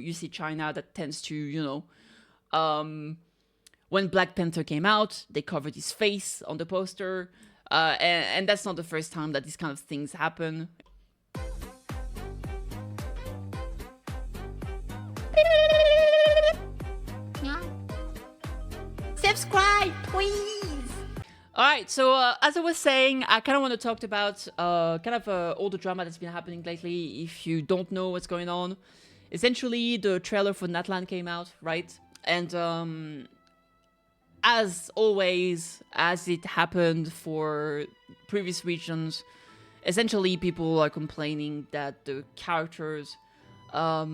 You see China that tends to, when Black Panther came out, they covered his face on the poster. And that's not the first time that these kind of things happen. Subscribe, please! Alright, so as I was saying, I kind of want to talk about all the drama that's been happening lately. If you don't know what's going on, essentially the trailer for Natlan came out, right? And as always, as it happened for previous regions, essentially people are complaining that the characters are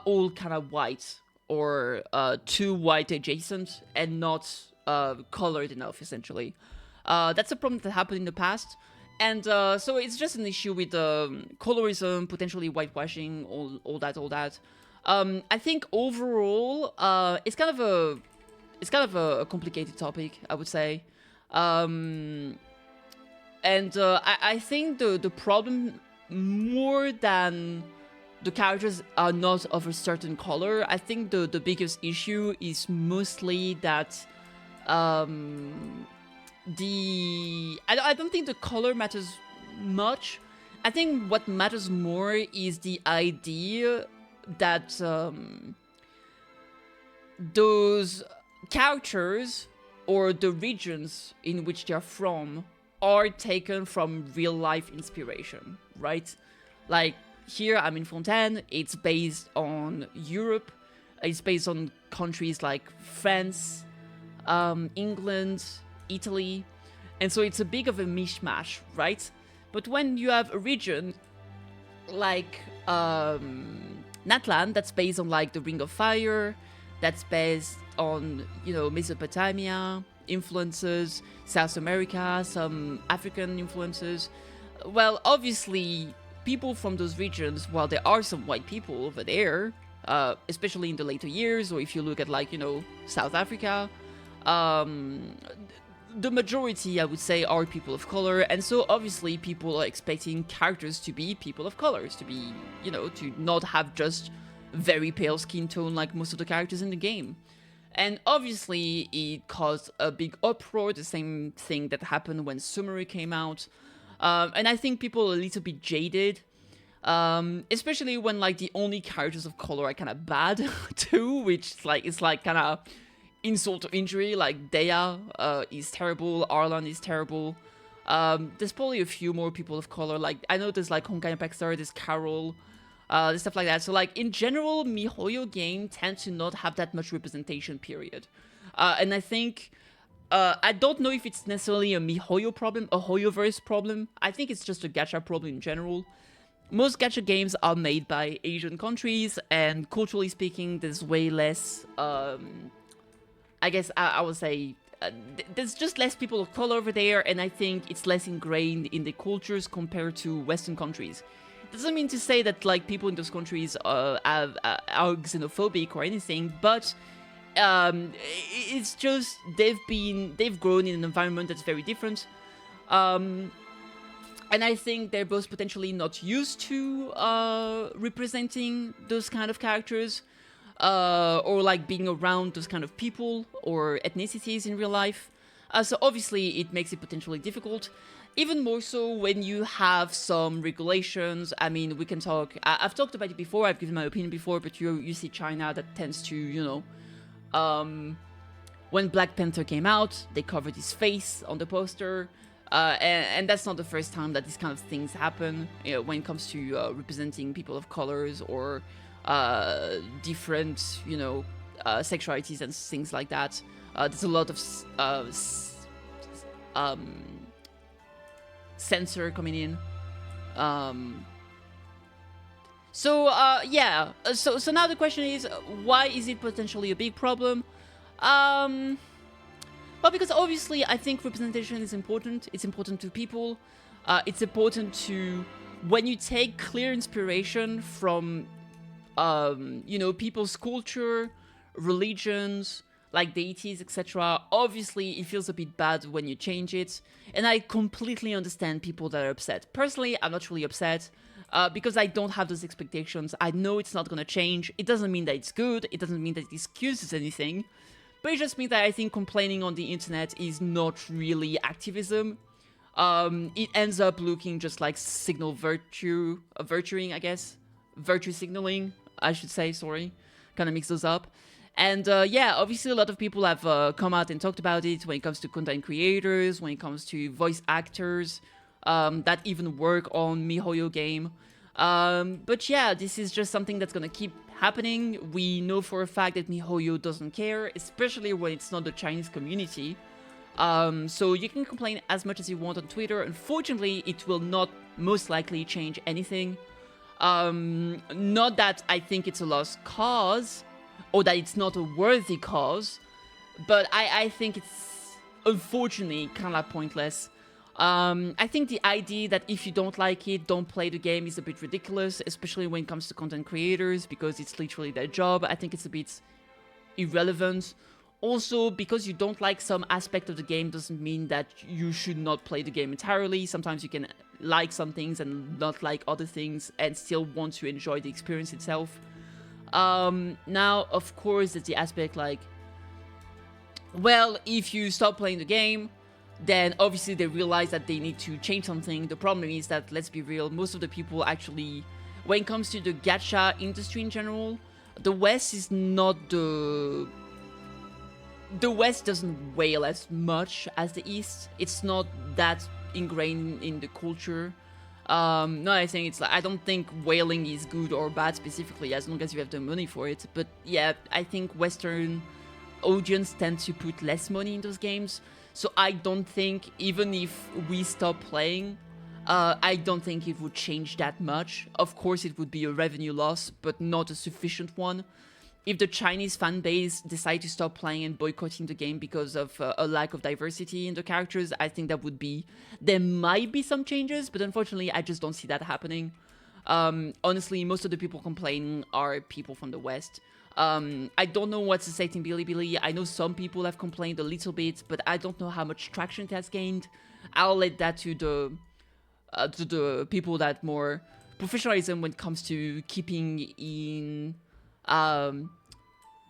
all kind of white or too white adjacent and not colored enough, essentially. That's a problem that happened in the past. And so it's just an issue with colorism, potentially whitewashing, all that. I think overall, it's kind of a complicated topic, I would say. And I think the problem, more than the characters are not of a certain color, I think the biggest issue is mostly that I don't think the color matters much. I think what matters more is the idea that those characters or the regions in which they're from are taken from real life inspiration, right? Like here I'm in Fontaine, it's based on Europe, it's based on countries like France, England, Italy, and so it's a bit of a mishmash, right? But when you have a region like Natlan that's based on like the Ring of Fire, that's based on, Mesopotamia influences, South America, some African influences, well, obviously people from those regions, while there are some white people over there, especially in the later years, or if you look at like, South Africa, the majority, I would say, are people of color, and so obviously people are expecting characters to be people of colors, to be, to not have just very pale skin tone like most of the characters in the game. And obviously it caused a big uproar, the same thing that happened when Sumeru came out. And I think people are a little bit jaded, especially when like the only characters of color are kind of bad too, which is like kind of insult to injury. Like Dea is terrible, Arlan is terrible. There's probably a few more people of color. Like I know there's like Honkai Impact 3, there's Carol, there's stuff like that. So like in general, MiHoYo game tends to not have that much representation, period. And I think I don't know if it's necessarily a MiHoYo problem, a Hoyoverse problem. I think it's just a gacha problem in general. Most gacha games are made by Asian countries, and culturally speaking, there's way less, I guess I would say, there's just less people of color over there, and I think it's less ingrained in the cultures compared to Western countries. Doesn't mean to say that like people in those countries are xenophobic or anything, but it's just they've grown in an environment that's very different, and I think they're both potentially not used to representing those kind of characters, or like being around those kind of people or ethnicities in real life. So obviously it makes it potentially difficult. Even more so when you have some regulations. I mean, we can talk. I've talked about it before. I've given my opinion before, but you see China that tends to, when Black Panther came out, they covered his face on the poster, and that's not the first time that these kind of things happen. When it comes to representing people of colors or different, sexualities and things like that. There's a lot of censor coming in. So now the question is, why is it potentially a big problem? Well, because obviously I think representation is important. It's important to people. It's important to, when you take clear inspiration from, people's culture, religions, like deities, etc. Obviously, it feels a bit bad when you change it, and I completely understand people that are upset. Personally, I'm not really upset. because I don't have those expectations. I know it's not gonna change. It doesn't mean that it's good. It doesn't mean that it excuses anything. But it just means that I think complaining on the internet is not really activism. It ends up looking just like virtuing, I guess. Virtue signaling, I should say, sorry. Kind of mix those up. And yeah, obviously a lot of people have come out and talked about it when it comes to content creators, when it comes to voice actors that even work on MiHoYo game. But yeah, this is just something that's gonna keep happening. We know for a fact that MiHoYo doesn't care, especially when it's not the Chinese community. So you can complain as much as you want on Twitter. Unfortunately, it will not most likely change anything. Not that I think it's a lost cause, or that it's not a worthy cause, but I think it's unfortunately kind of pointless. I think the idea that if you don't like it, don't play the game is a bit ridiculous, especially when it comes to content creators, because it's literally their job. I think it's a bit irrelevant. Also, because you don't like some aspect of the game doesn't mean that you should not play the game entirely. Sometimes you can like some things and not like other things and still want to enjoy the experience itself. Now, of course, there's the aspect like, well, if you stop playing the game, then obviously they realize that they need to change something. The problem is that, let's be real, most of the people actually, when it comes to the gacha industry in general, the West is not the West doesn't wail as much as the East. It's not that ingrained in the culture. No, I think it's like, I don't think whaling is good or bad specifically, as long as you have the money for it. But yeah, I think Western audience tend to put less money in those games. So I don't think, even if we stop playing, I don't think it would change that much. Of course, it would be a revenue loss, but not a sufficient one. If the Chinese fan base decide to stop playing and boycotting the game because of a lack of diversity in the characters, I think that would be... There might be some changes, but unfortunately, I just don't see that happening. Honestly, most of the people complaining are people from the West. I don't know what's the state in Bilibili. I know some people have complained a little bit, but I don't know how much traction it has gained. I'll let that to the people that more professionalism when it comes to keeping in...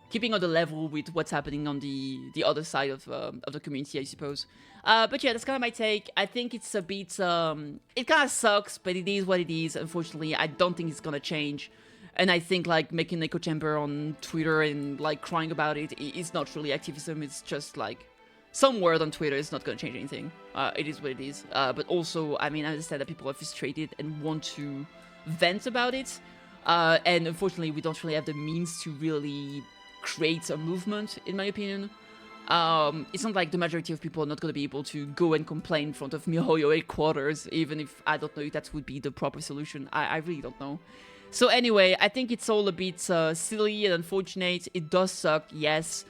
keeping on the level with what's happening on the other side of the community, I suppose. But yeah, that's kind of my take. I think it's a bit... it kind of sucks, but it is what it is. Unfortunately, I don't think it's gonna change. And I think, like, making an echo chamber on Twitter and, like, crying about it is not really activism. It's just, like, some word on Twitter is not gonna change anything. It is what it is. But also, I mean, I understand that people are frustrated and want to vent about it. And unfortunately, we don't really have the means to really create a movement, in my opinion. It's not like the majority of people are not going to be able to go and complain in front of MiHoYo headquarters, even if I don't know if that would be the proper solution. I really don't know. So anyway, I think it's all a bit silly and unfortunate. It does suck, yes.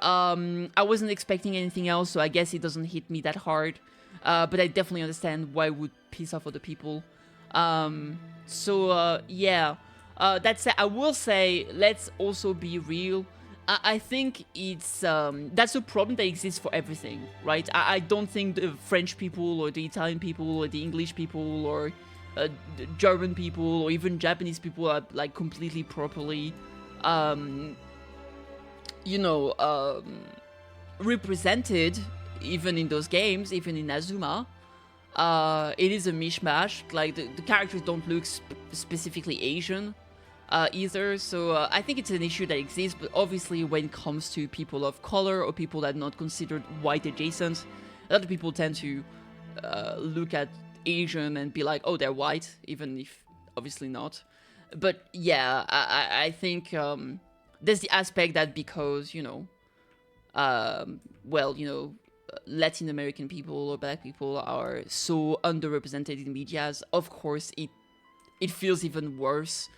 I wasn't expecting anything else, so I guess it doesn't hit me that hard. But I definitely understand why it would piss off other people. Yeah. That said, I will say, let's also be real. I think it's that's a problem that exists for everything, right? I don't think the French people or the Italian people or the English people or the German people or even Japanese people are like completely properly, represented even in those games, even in Azuma. It is a mishmash. Like the characters don't look specifically Asian. Either, so I think it's an issue that exists, but obviously when it comes to people of color or people that are not considered white adjacent, a lot of people tend to look at Asian and be like, oh, they're white, even if obviously not. But yeah, I think there's the aspect that because, Latin American people or black people are so underrepresented in medias, of course it feels even worse.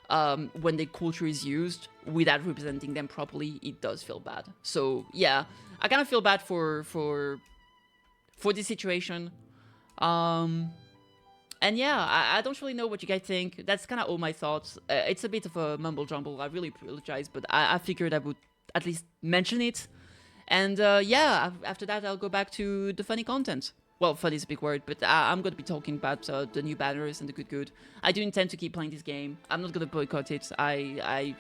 When the culture is used without representing them properly, it does feel bad. So yeah, I kind of feel bad for this situation. And yeah, I don't really know what you guys think. That's kind of all my thoughts. It's a bit of a mumble jumble. I really apologize, but I figured I would at least mention it. And yeah, after that I'll go back to the funny content. well, fun is a big word, but I'm going to be talking about the new banners and the good. I do intend to keep playing this game. I'm not going to boycott it. I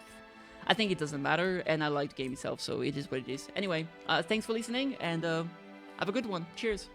think it doesn't matter, and I like the game itself, so it is what it is. Anyway, thanks for listening, and have a good one. Cheers.